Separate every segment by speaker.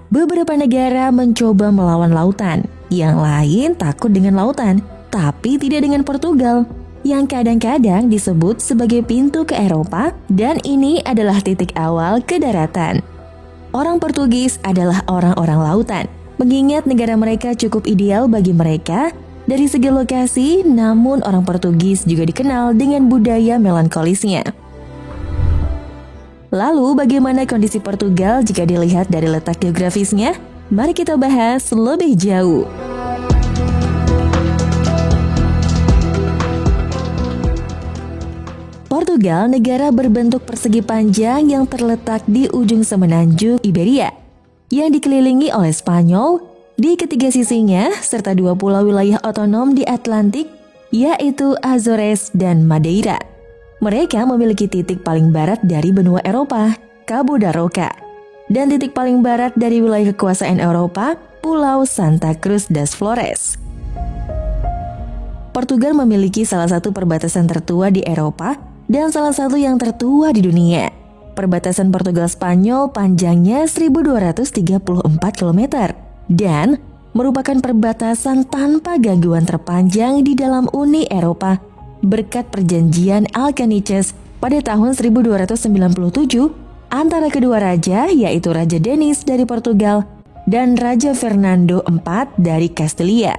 Speaker 1: Beberapa negara mencoba melawan lautan, yang lain takut dengan lautan, tapi tidak dengan Portugal, yang kadang-kadang disebut sebagai pintu ke Eropa, dan ini adalah titik awal ke daratan. Orang Portugis adalah orang-orang lautan, mengingat negara mereka cukup ideal bagi mereka dari segi lokasi, namun orang Portugis juga dikenal dengan budaya melankolisnya. Lalu bagaimana kondisi Portugal jika dilihat dari letak geografisnya? Mari kita bahas lebih jauh. Portugal negara berbentuk persegi panjang yang terletak di ujung semenanjung Iberia, yang dikelilingi oleh Spanyol di ketiga sisinya, serta dua pulau wilayah otonom di Atlantik, yaitu Azores dan Madeira. Mereka memiliki titik paling barat dari benua Eropa, Cabo da Roca, dan titik paling barat dari wilayah kekuasaan Eropa, Pulau Santa Cruz das Flores. Portugal memiliki salah satu perbatasan tertua di Eropa dan salah satu yang tertua di dunia. Perbatasan Portugal-Spanyol panjangnya 1234 km dan merupakan perbatasan tanpa gangguan terpanjang di dalam Uni Eropa berkat perjanjian Alcanices pada tahun 1297 antara kedua raja, yaitu Raja Denis dari Portugal dan Raja Fernando IV dari Kastilia.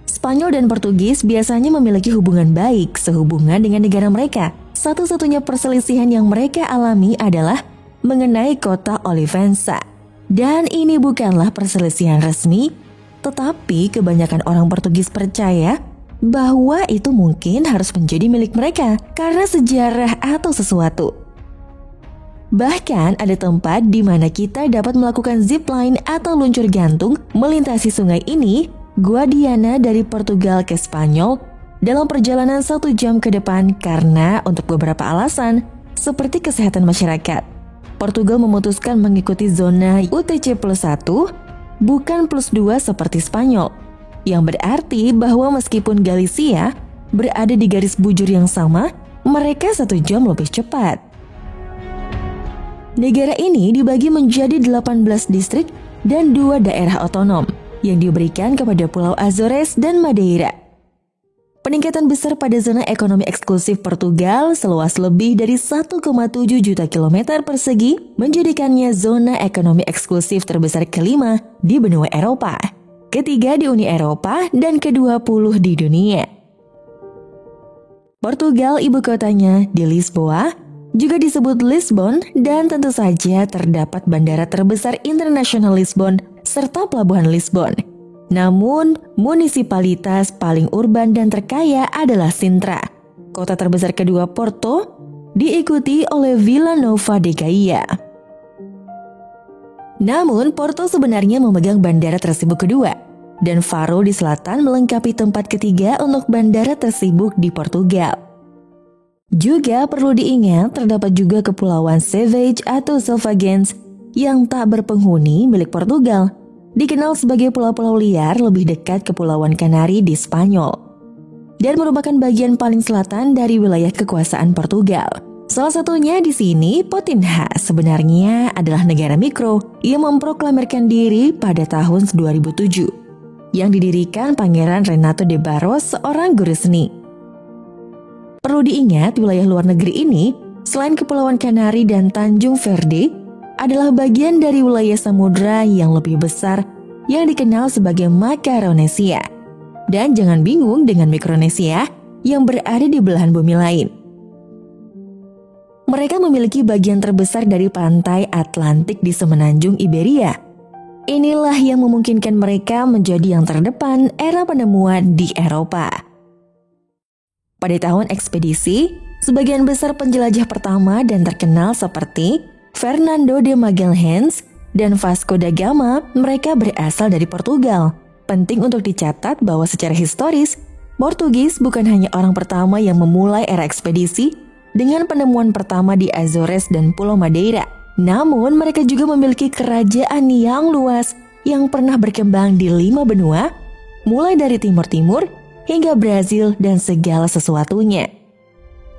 Speaker 1: Spanyol dan Portugis biasanya memiliki hubungan baik sehubungan dengan negara mereka. Satu-satunya perselisihan yang mereka alami adalah mengenai kota Olivença. Dan ini bukanlah perselisihan resmi, tetapi kebanyakan orang Portugis percaya bahwa itu mungkin harus menjadi milik mereka karena sejarah atau sesuatu. Bahkan ada tempat di mana kita dapat melakukan zipline atau luncur gantung melintasi sungai ini, Guadiana dari Portugal ke Spanyol, dalam perjalanan 1 jam ke depan karena untuk beberapa alasan seperti kesehatan masyarakat. Portugal memutuskan mengikuti zona UTC plus 1, bukan plus 2 seperti Spanyol. Yang berarti bahwa meskipun Galicia berada di garis bujur yang sama, mereka 1 jam lebih cepat. Negara ini dibagi menjadi 18 distrik dan 2 daerah otonom yang diberikan kepada Pulau Azores dan Madeira. Peningkatan besar pada zona ekonomi eksklusif Portugal seluas lebih dari 1,7 juta kilometer persegi menjadikannya zona ekonomi eksklusif terbesar kelima di benua Eropa, ketiga di Uni Eropa, dan ke-20 di dunia. Portugal ibu kotanya di Lisboa, juga disebut Lisbon, dan tentu saja terdapat bandara terbesar internasional Lisbon serta pelabuhan Lisbon. Namun, munisipalitas paling urban dan terkaya adalah Sintra. Kota terbesar kedua Porto, diikuti oleh Vila Nova de Gaia. Namun, Porto sebenarnya memegang bandara tersibuk kedua, dan Faro di selatan melengkapi tempat ketiga untuk bandara tersibuk di Portugal. Juga perlu diingat terdapat juga Kepulauan Savage atau Selvagens yang tak berpenghuni milik Portugal, dikenal sebagai pulau-pulau liar lebih dekat Kepulauan Kanari di Spanyol, dan merupakan bagian paling selatan dari wilayah kekuasaan Portugal. Salah satunya di sini, Potinha sebenarnya adalah negara mikro yang memproklamirkan diri pada tahun 2007, yang didirikan Pangeran Renato de Barros, seorang guru seni. Perlu diingat, wilayah luar negeri ini, selain Kepulauan Kanari dan Tanjung Verde, adalah bagian dari wilayah samudra yang lebih besar yang dikenal sebagai Makaronesia. Dan jangan bingung dengan Mikronesia yang berada di belahan bumi lain. Mereka memiliki bagian terbesar dari pantai Atlantik di semenanjung Iberia. Inilah yang memungkinkan mereka menjadi yang terdepan era penemuan di Eropa. Pada tahun ekspedisi, sebagian besar penjelajah pertama dan terkenal seperti Fernando de Magalhães dan Vasco da Gama, mereka berasal dari Portugal. Penting untuk dicatat bahwa secara historis, Portugis bukan hanya orang pertama yang memulai era ekspedisi dengan penemuan pertama di Azores dan Pulau Madeira. Namun mereka juga memiliki kerajaan yang luas yang pernah berkembang di 5 benua, mulai dari timur-timur hingga Brazil dan segala sesuatunya.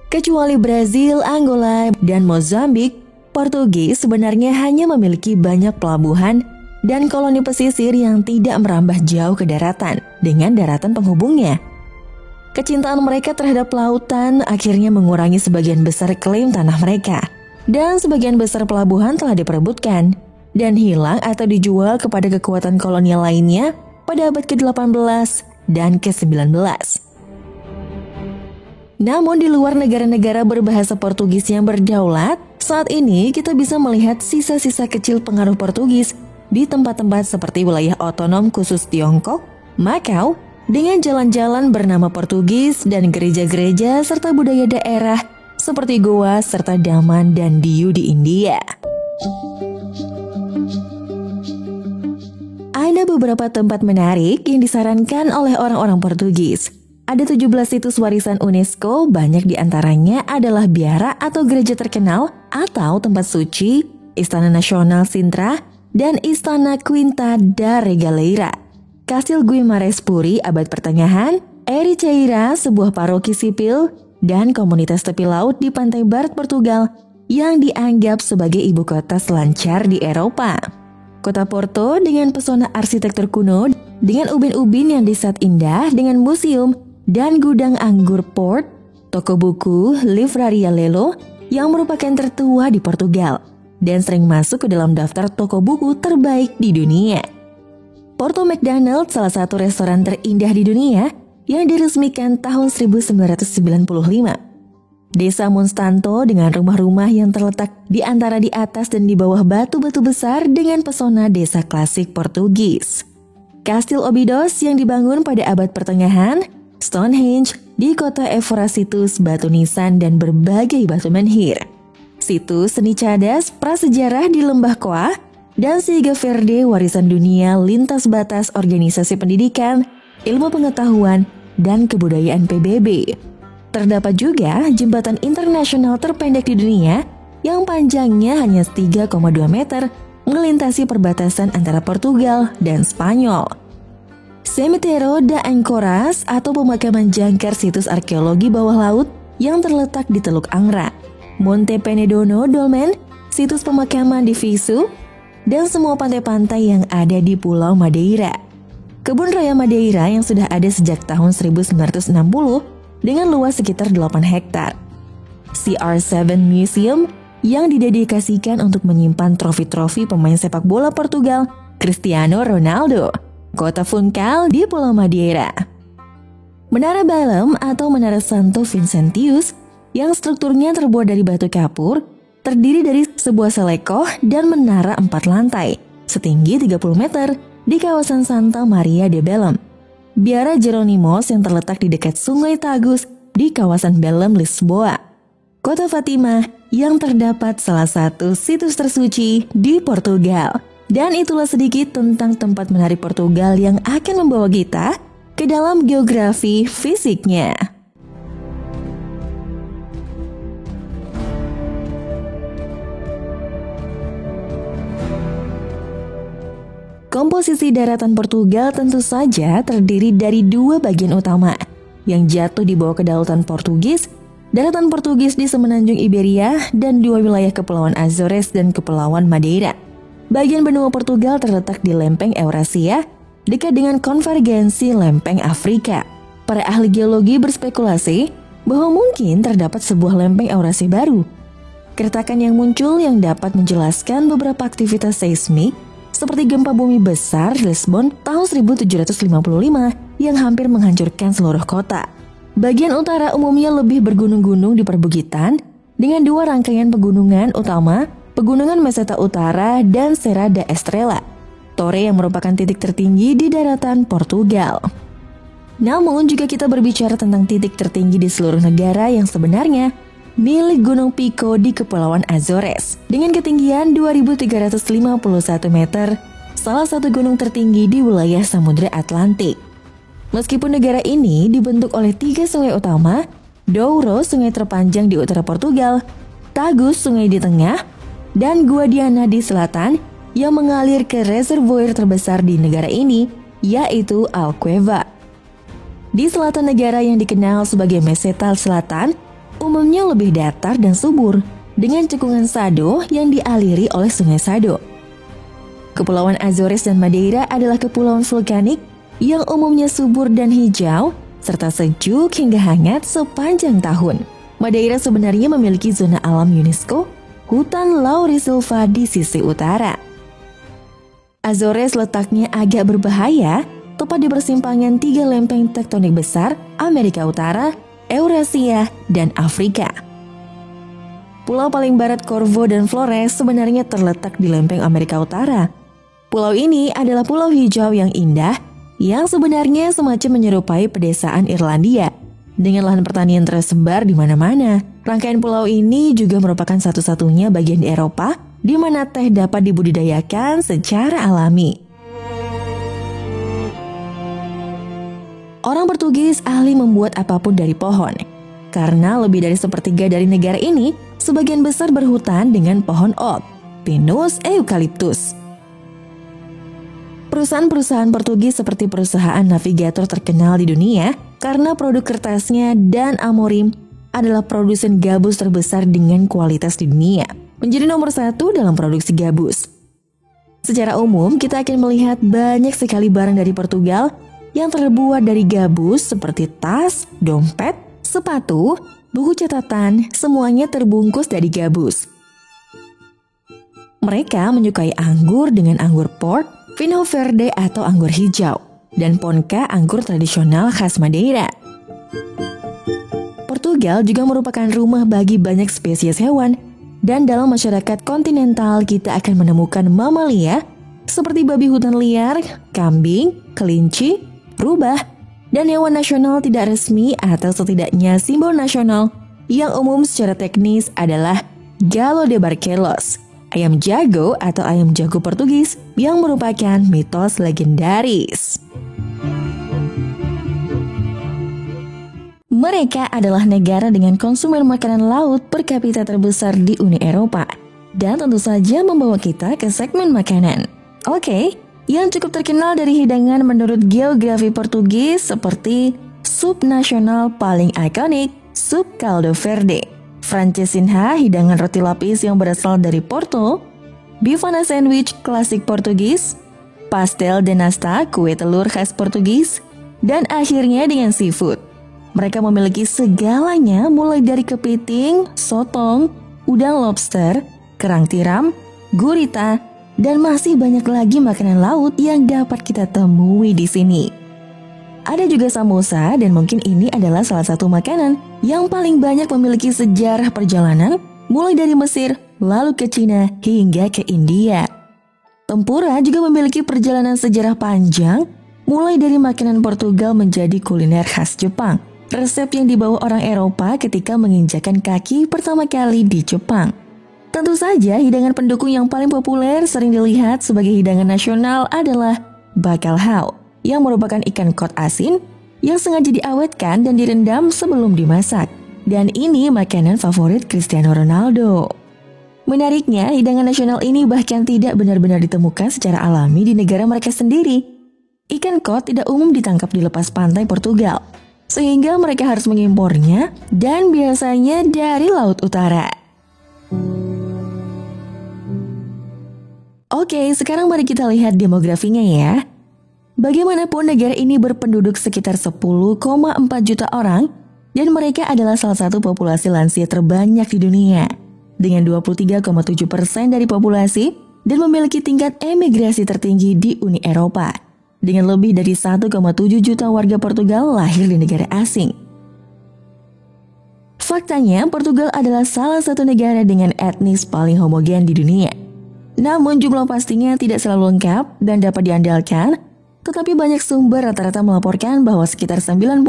Speaker 1: Kecuali Brazil, Angola, dan Mozambik, Portugis sebenarnya hanya memiliki banyak pelabuhan dan koloni pesisir yang tidak merambah jauh ke daratan dengan daratan penghubungnya. Kecintaan mereka terhadap lautan akhirnya mengurangi sebagian besar klaim tanah mereka, dan sebagian besar pelabuhan telah diperebutkan dan hilang atau dijual kepada kekuatan kolonial lainnya pada abad ke-18 dan ke-19. Namun di luar negara-negara berbahasa Portugis yang berdaulat, saat ini kita bisa melihat sisa-sisa kecil pengaruh Portugis di tempat-tempat seperti wilayah otonom khusus Tiongkok, Makau, dengan jalan-jalan bernama Portugis dan gereja-gereja serta budaya daerah seperti Goa serta Daman dan Diu di India. Ada beberapa tempat menarik yang disarankan oleh orang-orang Portugis. Ada 17 situs warisan UNESCO, banyak diantaranya adalah biara atau gereja terkenal atau tempat suci, Istana Nasional Sintra, dan Istana Quinta da Regaleira. Kastil Guimarães Puri abad pertengahan, Ericeira sebuah paroki sipil, dan komunitas tepi laut di pantai barat Portugal yang dianggap sebagai ibu kota selancar di Eropa. Kota Porto dengan pesona arsitektur kuno, dengan ubin-ubin yang disat indah dengan museum dan gudang anggur port, toko buku Livraria Lelo yang merupakan tertua di Portugal dan sering masuk ke dalam daftar toko buku terbaik di dunia. Porto McDonald salah satu restoran terindah di dunia yang diresmikan tahun 1995. Desa Monsanto dengan rumah-rumah yang terletak di antara di atas dan di bawah batu-batu besar dengan pesona desa klasik Portugis. Kastil Óbidos yang dibangun pada abad pertengahan, Stonehenge di kota Évora, situs batu nisan dan berbagai batu menhir. Situs seni cadas prasejarah di Lembah Koa dan Siga Verde warisan dunia lintas batas organisasi pendidikan, ilmu pengetahuan, dan kebudayaan PBB. Terdapat juga jembatan internasional terpendek di dunia yang panjangnya hanya 3,2 meter melintasi perbatasan antara Portugal dan Spanyol. Cemiteiro da Ancoras atau pemakaman jangkar situs arkeologi bawah laut yang terletak di Teluk Angra, Monte Penedono Dolmen, situs pemakaman di Visu, dan semua pantai-pantai yang ada di Pulau Madeira. Kebun Raya Madeira yang sudah ada sejak tahun 1960 dengan luas sekitar 8 hektar. CR7 Museum yang didedikasikan untuk menyimpan trofi-trofi pemain sepak bola Portugal, Cristiano Ronaldo. Kota Funchal di Pulau Madeira. Menara Balem atau Menara Santo Vincentius yang strukturnya terbuat dari batu kapur, terdiri dari sebuah selekoh dan menara 4 lantai, setinggi 30 meter di kawasan Santa Maria de Belém. Biara Jeronimos yang terletak di dekat Sungai Tagus di kawasan Belém, Lisboa. Kota Fatima yang terdapat salah satu situs tersuci di Portugal. Dan itulah sedikit tentang tempat menarik Portugal yang akan membawa kita ke dalam geografi fisiknya. Komposisi daratan Portugal tentu saja terdiri dari 2 bagian utama yang jatuh di bawah kedaulatan Portugis, daratan Portugis di semenanjung Iberia, dan 2 wilayah Kepulauan Azores dan Kepulauan Madeira. Bagian benua Portugal terletak di lempeng Eurasia, dekat dengan konvergensi lempeng Afrika. Para ahli geologi berspekulasi bahwa mungkin terdapat sebuah lempeng Eurasia baru. Keretakan yang muncul yang dapat menjelaskan beberapa aktivitas seismik, seperti gempa bumi besar di Lisbon tahun 1755 yang hampir menghancurkan seluruh kota. Bagian utara umumnya lebih bergunung-gunung di perbukitan, dengan 2 rangkaian pegunungan utama, Pegunungan Meseta Utara dan Serra da Estrela, Torre yang merupakan titik tertinggi di daratan Portugal. Namun jika kita berbicara tentang titik tertinggi di seluruh negara yang sebenarnya, milik Gunung Pico di Kepulauan Azores dengan ketinggian 2.351 meter, salah satu gunung tertinggi di wilayah Samudra Atlantik. Meskipun negara ini dibentuk oleh 3 sungai utama, Douro sungai terpanjang di utara Portugal, Tagus sungai di tengah, dan Guadiana di selatan yang mengalir ke reservoir terbesar di negara ini, yaitu Alqueva. Di selatan negara yang dikenal sebagai Meseta Selatan, umumnya lebih datar dan subur, dengan cekungan Sado yang dialiri oleh Sungai Sado. Kepulauan Azores dan Madeira adalah kepulauan vulkanik yang umumnya subur dan hijau, serta sejuk hingga hangat sepanjang tahun. Madeira sebenarnya memiliki zona alam UNESCO, hutan Laurisilva di sisi utara. Azores letaknya agak berbahaya, tepat di persimpangan 3 lempeng tektonik besar Amerika Utara, Eurasia, dan Afrika. Pulau paling barat Corvo dan Flores sebenarnya terletak di lempeng Amerika Utara. Pulau ini adalah pulau hijau yang indah yang sebenarnya semacam menyerupai pedesaan Irlandia dengan lahan pertanian tersebar di mana-mana. Rangkaian pulau ini juga merupakan satu-satunya bagian di Eropa di mana teh dapat dibudidayakan secara alami. Orang Portugis ahli membuat apapun dari pohon. Karena lebih dari sepertiga dari negara ini, sebagian besar berhutan dengan pohon oak, Pinus eucalyptus. Perusahaan-perusahaan Portugis seperti perusahaan navigator terkenal di dunia karena produk kertasnya dan Amorim adalah produsen gabus terbesar dengan kualitas di dunia, menjadi nomor 1 dalam produksi gabus. Secara umum, kita akan melihat banyak sekali barang dari Portugal yang terbuat dari gabus seperti tas, dompet, sepatu, buku catatan, semuanya terbungkus dari gabus. Mereka menyukai anggur dengan anggur port, Vinho Verde atau anggur hijau, dan Ponca anggur tradisional khas Madeira. Portugal juga merupakan rumah bagi banyak spesies hewan, dan dalam masyarakat kontinental kita akan menemukan mamalia seperti babi hutan liar, kambing, kelinci, rubah, dan hewan nasional tidak resmi atau setidaknya simbol nasional yang umum secara teknis adalah Galo de Barcelos, ayam jago atau ayam jago Portugis yang merupakan mitos legendaris. Mereka adalah negara dengan konsumen makanan laut per kapita terbesar di Uni Eropa dan tentu saja membawa kita ke segmen makanan. Oke. Yang cukup terkenal dari hidangan menurut geografi Portugis seperti sup nasional paling ikonik, sup caldo verde. Francesinha, hidangan roti lapis yang berasal dari Porto. Bifana sandwich klasik Portugis. Pastel de nata, kue telur khas Portugis. Dan akhirnya dengan seafood. Mereka memiliki segalanya mulai dari kepiting, sotong, udang lobster, kerang tiram, gurita, dan masih banyak lagi makanan laut yang dapat kita temui di sini. Ada juga samosa dan mungkin ini adalah salah satu makanan yang paling banyak memiliki sejarah perjalanan mulai dari Mesir, lalu ke Cina hingga ke India. Tempura juga memiliki perjalanan sejarah panjang mulai dari makanan Portugal menjadi kuliner khas Jepang. Resep yang dibawa orang Eropa ketika menginjakan kaki pertama kali di Jepang. Tentu saja hidangan pendukung yang paling populer sering dilihat sebagai hidangan nasional adalah bacalhau, yang merupakan ikan kod asin yang sengaja diawetkan dan direndam sebelum dimasak. Dan ini makanan favorit Cristiano Ronaldo. Menariknya, hidangan nasional ini bahkan tidak benar-benar ditemukan secara alami di negara mereka sendiri. Ikan kod tidak umum ditangkap di lepas pantai Portugal, sehingga mereka harus mengimpornya dan biasanya dari Laut Utara. Oke, sekarang mari kita lihat demografinya ya. Bagaimanapun negara ini berpenduduk sekitar 10,4 juta orang dan mereka adalah salah satu populasi lansia terbanyak di dunia dengan 23,7% dari populasi dan memiliki tingkat emigrasi tertinggi di Uni Eropa dengan lebih dari 1,7 juta warga Portugal lahir di negara asing. Faktanya, Portugal adalah salah satu negara dengan etnis paling homogen di dunia. Namun jumlah pastinya tidak selalu lengkap dan dapat diandalkan, tetapi banyak sumber rata-rata melaporkan bahwa sekitar 90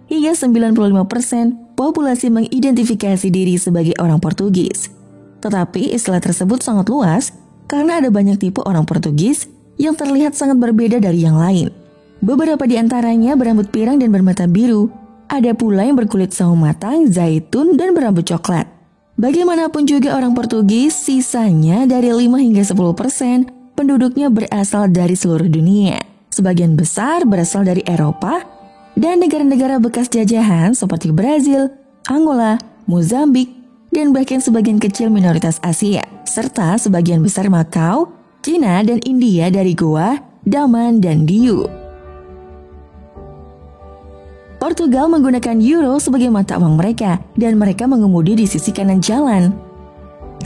Speaker 1: hingga 95% populasi mengidentifikasi diri sebagai orang Portugis. Tetapi istilah tersebut sangat luas karena ada banyak tipe orang Portugis yang terlihat sangat berbeda dari yang lain. Beberapa di antaranya berambut pirang dan bermata biru, ada pula yang berkulit sawo matang, zaitun, dan berambut coklat. Bagaimanapun juga orang Portugis, sisanya dari 5 hingga 10% penduduknya berasal dari seluruh dunia. Sebagian besar berasal dari Eropa, dan negara-negara bekas jajahan seperti Brazil, Angola, Mozambik, dan bahkan sebagian kecil minoritas Asia, serta sebagian besar Makau, Cina, dan India dari Goa, Daman, dan Diu. Portugal menggunakan euro sebagai mata uang mereka, dan mereka mengemudi di sisi kanan jalan.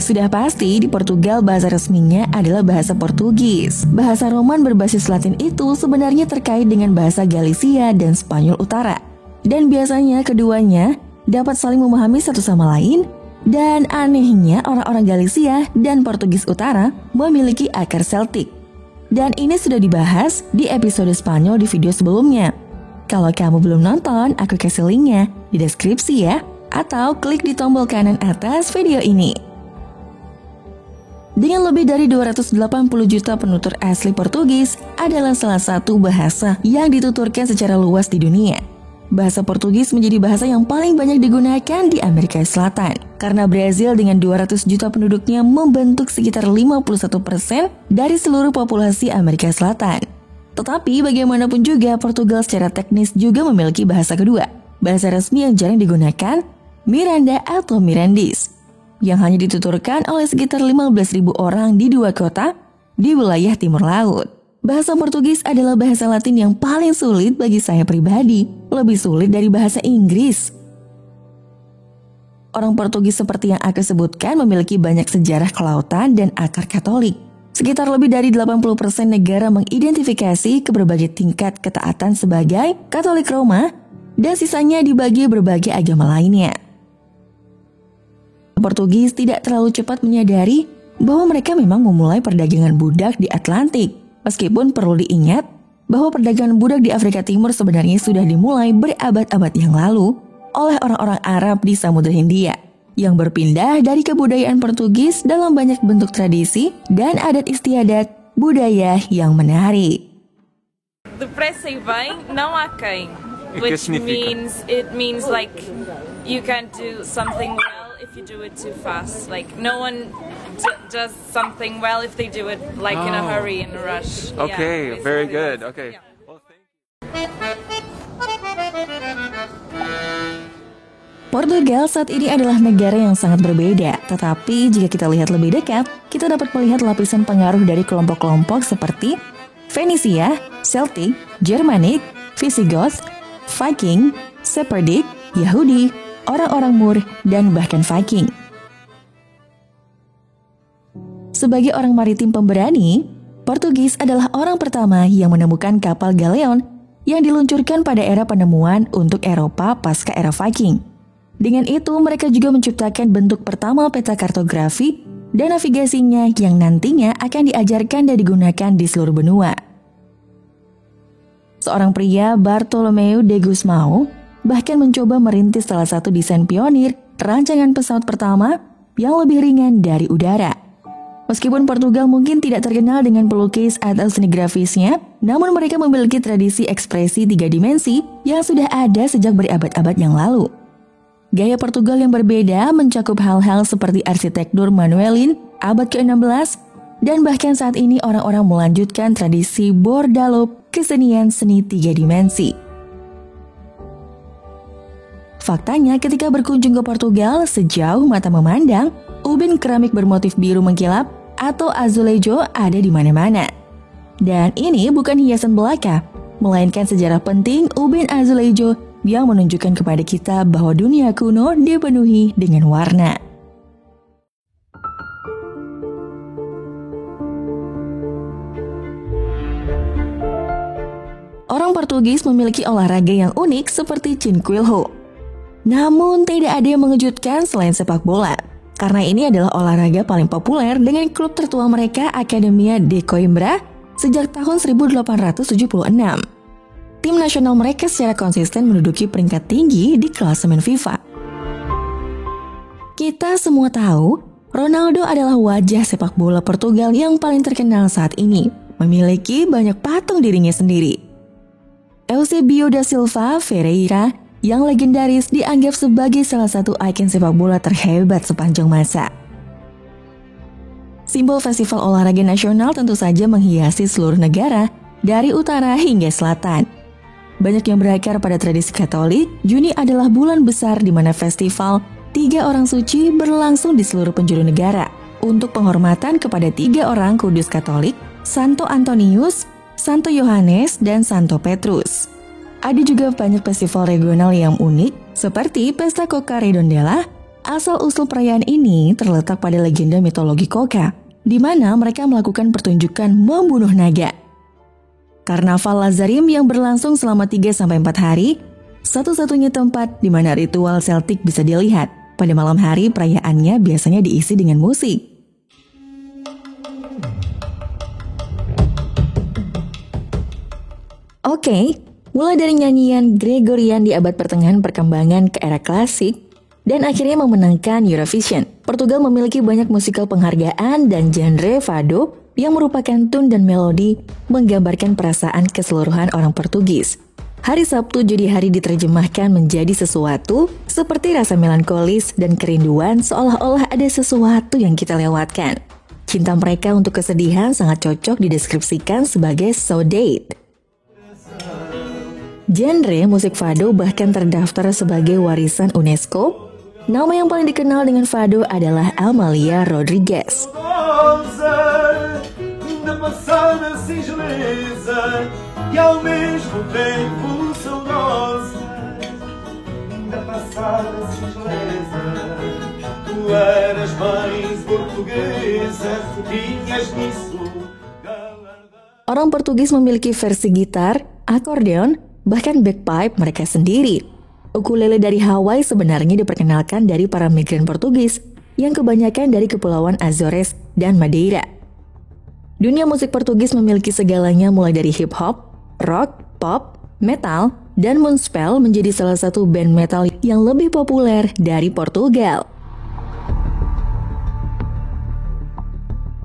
Speaker 1: Sudah pasti di Portugal bahasa resminya adalah bahasa Portugis. Bahasa Roman berbasis Latin itu sebenarnya terkait dengan bahasa Galicia dan Spanyol Utara. Dan biasanya keduanya dapat saling memahami satu sama lain. Dan anehnya orang-orang Galicia dan Portugis Utara memiliki akar Celtic. Dan ini sudah dibahas di episode Spanyol di video sebelumnya. Kalau kamu belum nonton, aku kasih linknya di deskripsi ya. Atau klik di tombol kanan atas video ini. Dengan lebih dari 280 juta penutur asli Portugis, adalah salah satu bahasa yang dituturkan secara luas di dunia. Bahasa Portugis menjadi bahasa yang paling banyak digunakan di Amerika Selatan. Karena Brazil dengan 200 juta penduduknya membentuk sekitar 51% dari seluruh populasi Amerika Selatan. Tetapi bagaimanapun juga Portugal secara teknis juga memiliki bahasa kedua. Bahasa resmi yang jarang digunakan, Miranda atau Mirandis, yang hanya dituturkan oleh sekitar 15.000 orang di 2 kota di wilayah timur laut. Bahasa Portugis adalah bahasa Latin yang paling sulit bagi saya pribadi, lebih sulit dari bahasa Inggris. Orang Portugis seperti yang aku sebutkan memiliki banyak sejarah kelautan dan akar Katolik. Sekitar lebih dari 80% negara mengidentifikasi ke berbagai tingkat ketaatan sebagai Katolik Roma, dan sisanya dibagi berbagai agama lainnya. Portugis tidak terlalu cepat menyadari bahwa mereka memang memulai perdagangan budak di Atlantik. Meskipun perlu diingat bahwa perdagangan budak di Afrika Timur sebenarnya sudah dimulai berabad-abad yang lalu oleh orang-orang Arab di Samudra Hindia yang berpindah dari kebudayaan Portugis dalam banyak bentuk tradisi dan adat istiadat budaya yang menarik.
Speaker 2: Depressa e bem, não há quem. Which means like you can't do something well if you do it too fast. Like no one does something well if they do it like in a hurry, in a rush.
Speaker 3: Okay, yeah, very good. Okay. Yeah. Well, thank you.
Speaker 1: Portugal saat ini adalah negara yang sangat berbeda, tetapi jika kita lihat lebih dekat, kita dapat melihat lapisan pengaruh dari kelompok-kelompok seperti Fenisia, Celtic, Germanic, Visigoth, Viking, Sephardic, Yahudi, orang-orang Moor, dan bahkan Viking. Sebagai orang maritim pemberani, Portugis adalah orang pertama yang menemukan kapal galeon yang diluncurkan pada era penemuan untuk Eropa pasca era Viking. Dengan itu, mereka juga menciptakan bentuk pertama peta kartografi dan navigasinya yang nantinya akan diajarkan dan digunakan di seluruh benua. Seorang pria, Bartolomeu de Gusmão, bahkan mencoba merintis salah satu desain pionir rancangan pesawat pertama yang lebih ringan dari udara. Meskipun Portugal mungkin tidak terkenal dengan pelukis atau seni grafisnya, namun mereka memiliki tradisi ekspresi 3 dimensi yang sudah ada sejak berabad-abad yang lalu. Gaya Portugal yang berbeda mencakup hal-hal seperti arsitektur Manuelin abad ke-16, dan bahkan saat ini orang-orang melanjutkan tradisi bordalop, kesenian seni 3 dimensi. Faktanya ketika berkunjung ke Portugal, sejauh mata memandang, ubin keramik bermotif biru mengkilap atau azulejo ada di mana-mana. Dan ini bukan hiasan belaka, melainkan sejarah penting ubin azulejo yang menunjukkan kepada kita bahwa dunia kuno dipenuhi dengan warna. Orang Portugis memiliki olahraga yang unik seperti cinquilho. Namun tidak ada yang mengejutkan selain sepak bola, karena ini adalah olahraga paling populer dengan klub tertua mereka Academia de Coimbra sejak tahun 1876. Tim nasional mereka secara konsisten menduduki peringkat tinggi di klasemen FIFA. Kita semua tahu, Ronaldo adalah wajah sepak bola Portugal yang paling terkenal saat ini, memiliki banyak patung dirinya sendiri. Eusebio da Silva Ferreira yang legendaris dianggap sebagai salah satu ikon sepak bola terhebat sepanjang masa. Simbol festival olahraga nasional tentu saja menghiasi seluruh negara dari utara hingga selatan. Banyak yang berakar pada tradisi Katolik, Juni adalah bulan besar di mana festival 3 orang suci berlangsung di seluruh penjuru negara untuk penghormatan kepada 3 orang kudus Katolik, Santo Antonius, Santo Yohanes, dan Santo Petrus. Ada juga banyak festival regional yang unik seperti Pesta Coca Redondela. Asal-usul perayaan ini terletak pada legenda mitologi Coca, di mana mereka melakukan pertunjukan membunuh naga. Karnaval Lazarim yang berlangsung selama 3-4 hari, satu-satunya tempat di mana ritual Celtic bisa dilihat. Pada malam hari, perayaannya biasanya diisi dengan musik. Oke, mulai dari nyanyian Gregorian di abad pertengahan perkembangan ke era klasik, dan akhirnya memenangkan Eurovision. Portugal memiliki banyak musikal penghargaan dan genre fado yang merupakan tune dan melodi menggambarkan perasaan keseluruhan orang Portugis. Hari Sabtu jadi hari diterjemahkan menjadi sesuatu seperti rasa melankolis dan kerinduan, seolah-olah ada sesuatu yang kita lewatkan. Cinta mereka untuk kesedihan sangat cocok dideskripsikan sebagai saudade. Genre musik fado bahkan terdaftar sebagai warisan UNESCO. Nama yang paling dikenal dengan fado adalah Amália Rodrigues. Orang Portugis memiliki versi gitar, akordeon, bahkan bagpipe mereka sendiri. Ukulele dari Hawaii sebenarnya diperkenalkan dari para migran Portugis yang kebanyakan dari Kepulauan Azores dan Madeira. Dunia musik Portugis memiliki segalanya mulai dari hip-hop, rock, pop, metal, dan Moonspell menjadi salah satu band metal yang lebih populer dari Portugal.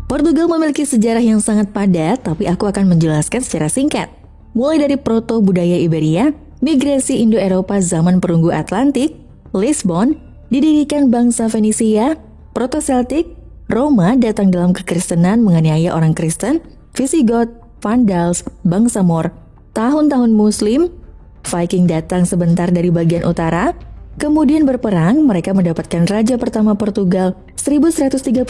Speaker 1: Portugal memiliki sejarah yang sangat padat, tapi aku akan menjelaskan secara singkat. Mulai dari proto-budaya Iberia, migrasi Indo-Eropa zaman perunggu Atlantik, Lisbon, didirikan bangsa Fenisia, Proto-Celtic, Roma datang dalam kekristenan menganiaya orang Kristen, Visigoth, Vandals, bangsa Moor, tahun-tahun Muslim, Viking datang sebentar dari bagian utara, kemudian berperang mereka mendapatkan raja pertama Portugal 1139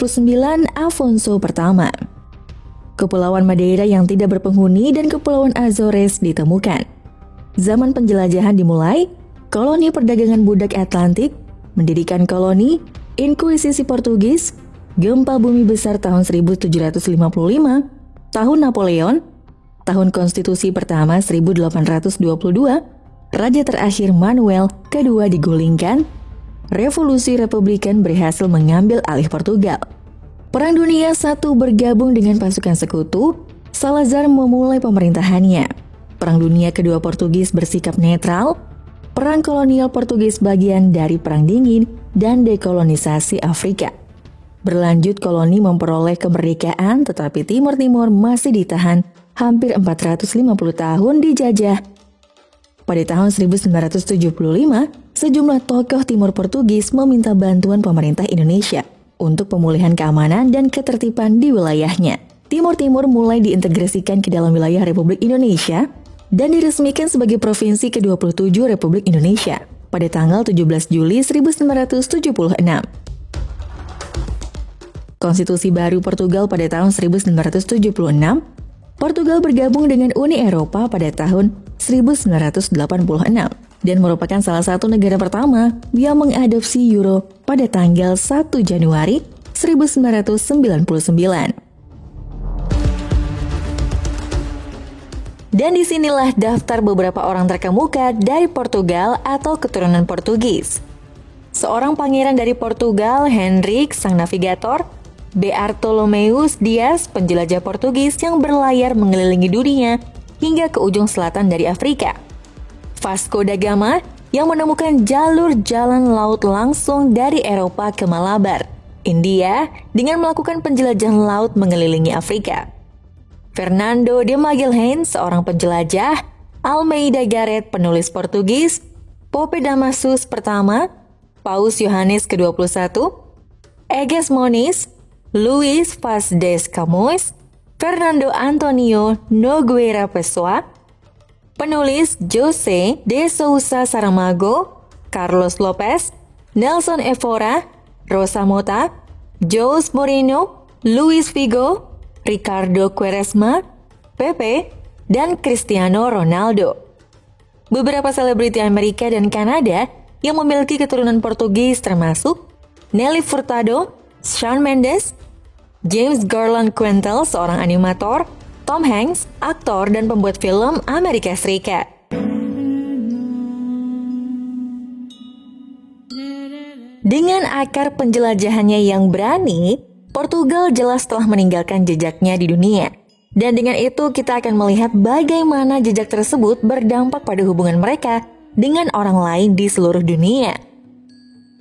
Speaker 1: Afonso pertama. Kepulauan Madeira yang tidak berpenghuni dan Kepulauan Azores ditemukan. Zaman penjelajahan dimulai, koloni perdagangan budak Atlantik, mendirikan koloni, Inkuisisi Portugis, gempa bumi besar tahun 1755, tahun Napoleon, tahun konstitusi pertama 1822, raja terakhir Manuel II digulingkan, revolusi Republikan berhasil mengambil alih Portugal. Perang Dunia I bergabung dengan pasukan sekutu, Salazar memulai pemerintahannya. Perang Dunia Kedua Portugis bersikap netral, perang kolonial Portugis bagian dari Perang Dingin dan dekolonisasi Afrika. Berlanjut koloni memperoleh kemerdekaan, tetapi Timur Timur masih ditahan hampir 450 tahun dijajah. Pada tahun 1975, sejumlah tokoh Timur Portugis meminta bantuan pemerintah Indonesia untuk pemulihan keamanan dan ketertiban di wilayahnya. Timur Timur mulai diintegrasikan ke dalam wilayah Republik Indonesia dan diresmikan sebagai Provinsi ke-27 Republik Indonesia pada tanggal 17 Juli 1976. Konstitusi baru Portugal pada tahun 1976, Portugal bergabung dengan Uni Eropa pada tahun 1986 dan merupakan salah satu negara pertama yang mengadopsi Euro pada tanggal 1 Januari 1999. Dan disinilah daftar beberapa orang terkemuka dari Portugal atau keturunan Portugis. Seorang pangeran dari Portugal, Henrik sang navigator, Bartolomeus Dias, penjelajah Portugis yang berlayar mengelilingi dunia hingga ke ujung selatan dari Afrika. Vasco da Gama yang menemukan jalur jalan laut langsung dari Eropa ke Malabar, India dengan melakukan penjelajahan laut mengelilingi Afrika. Fernando de Magalhães, seorang penjelajah, Almeida Garrett, penulis Portugis, Pope Damasus pertama, Paus Yohanes ke-21, Egas Moniz, Luis Vaz de Camões, Fernando Antonio Nogueira Pessoa, Penulis José de Sousa Saramago, Carlos Lopez, Nelson Évora, Rosa Mota, Jose Mourinho, Luis Figo, Ricardo Quaresma, Pepe, dan Cristiano Ronaldo. Beberapa selebriti Amerika dan Kanada yang memiliki keturunan Portugis termasuk Nelly Furtado, Shawn Mendes, James Garland Quentel, seorang animator, Tom Hanks, aktor dan pembuat film Amerika Serikat. Dengan akar penjelajahannya yang berani, Portugal jelas telah meninggalkan jejaknya di dunia. Dan dengan itu kita akan melihat bagaimana jejak tersebut berdampak pada hubungan mereka dengan orang lain di seluruh dunia.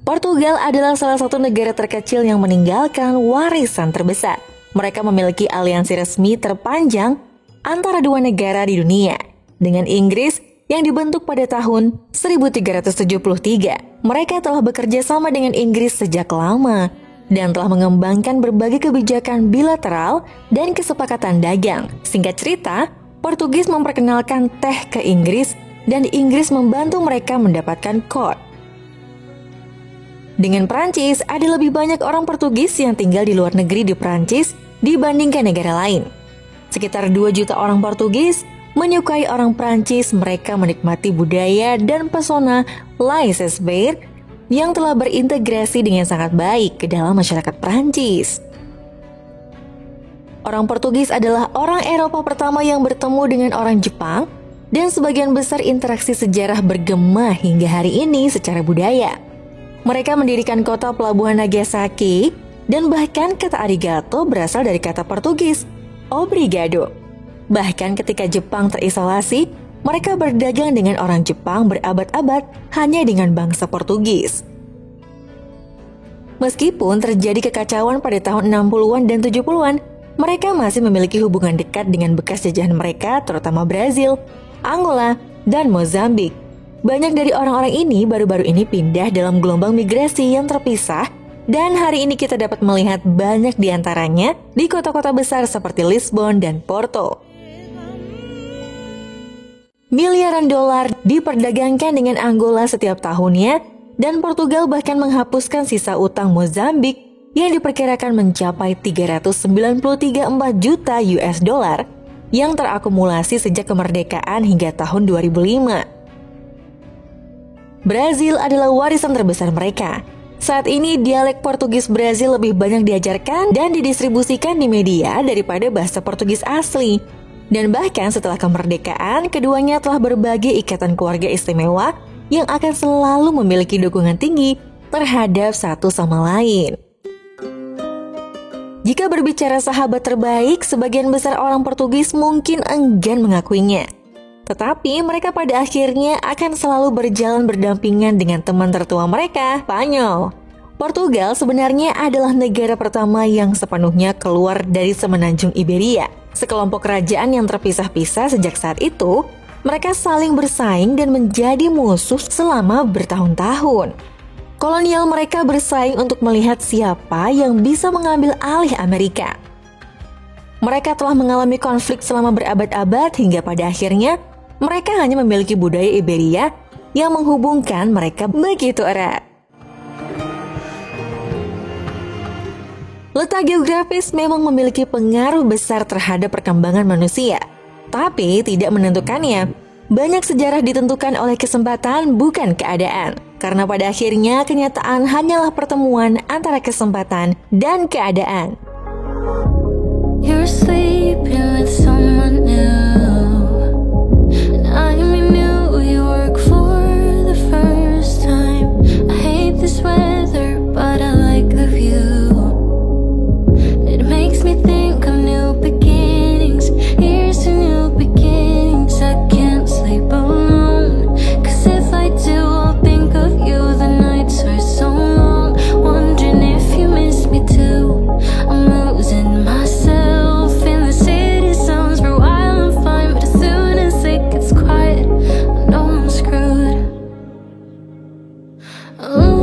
Speaker 1: Portugal adalah salah satu negara terkecil yang meninggalkan warisan terbesar. Mereka memiliki aliansi resmi terpanjang antara dua negara di dunia, dengan Inggris yang dibentuk pada tahun 1373. Mereka telah bekerja sama dengan Inggris sejak lama dan telah mengembangkan berbagai kebijakan bilateral dan kesepakatan dagang. Singkat cerita, Portugis memperkenalkan teh ke Inggris dan Inggris membantu mereka mendapatkan kod. Dengan Prancis, ada lebih banyak orang Portugis yang tinggal di luar negeri di Prancis dibandingkan negara lain. Sekitar 2 juta orang Portugis menyukai orang Prancis. Mereka menikmati budaya dan pesona laissez-faire yang telah berintegrasi dengan sangat baik ke dalam masyarakat Prancis. Orang Portugis adalah orang Eropa pertama yang bertemu dengan orang Jepang, dan sebagian besar interaksi sejarah bergema hingga hari ini secara budaya. Mereka mendirikan kota pelabuhan Nagasaki, dan bahkan kata arigato berasal dari kata Portugis, obrigado. Bahkan ketika Jepang terisolasi, mereka berdagang dengan orang Jepang berabad-abad hanya dengan bangsa Portugis. Meskipun terjadi kekacauan pada tahun 60-an dan 70-an, mereka masih memiliki hubungan dekat dengan bekas jajahan mereka, terutama Brazil, Angola, dan Mozambik. Banyak dari orang-orang ini baru-baru ini pindah dalam gelombang migrasi yang terpisah, dan hari ini kita dapat melihat banyak di antaranya di kota-kota besar seperti Lisbon dan Porto. Miliaran dolar diperdagangkan dengan Angola setiap tahunnya, dan Portugal bahkan menghapuskan sisa utang Mozambik yang diperkirakan mencapai 393,4 juta US dollar yang terakumulasi sejak kemerdekaan hingga tahun 2005. Brazil adalah warisan terbesar mereka. Saat ini dialek Portugis Brazil lebih banyak diajarkan dan didistribusikan di media daripada bahasa Portugis asli. Dan bahkan setelah kemerdekaan, keduanya telah berbagi ikatan keluarga istimewa yang akan selalu memiliki dukungan tinggi terhadap satu sama lain. Jika berbicara sahabat terbaik, sebagian besar orang Portugis mungkin enggan mengakuinya. Tetapi mereka pada akhirnya akan selalu berjalan berdampingan dengan teman tertua mereka, Spanyol. Portugal sebenarnya adalah negara pertama yang sepenuhnya keluar dari semenanjung Iberia. Sekelompok kerajaan yang terpisah-pisah sejak saat itu, mereka saling bersaing dan menjadi musuh selama bertahun-tahun. Kolonial mereka bersaing untuk melihat siapa yang bisa mengambil alih Amerika. Mereka telah mengalami konflik selama berabad-abad hingga pada akhirnya mereka hanya memiliki budaya Iberia yang menghubungkan mereka begitu erat. Letak geografis memang memiliki pengaruh besar terhadap perkembangan manusia, tapi tidak menentukannya. Banyak sejarah ditentukan oleh kesempatan, bukan keadaan. Karena pada akhirnya kenyataan hanyalah pertemuan antara kesempatan dan keadaan.
Speaker 4: You're sleeping with someone new, and I'm in New York for the first time. I hate this weather, but I like the view. It makes me think of new beginnings. Here's to new beginnings. I can't sleep alone, 'cause if I do, I'll think of you. The nights are so long, wondering if you miss me too. I'm losing myself in the city sounds. For a while I'm fine, but as soon as it gets quiet, I know I'm screwed. Oh,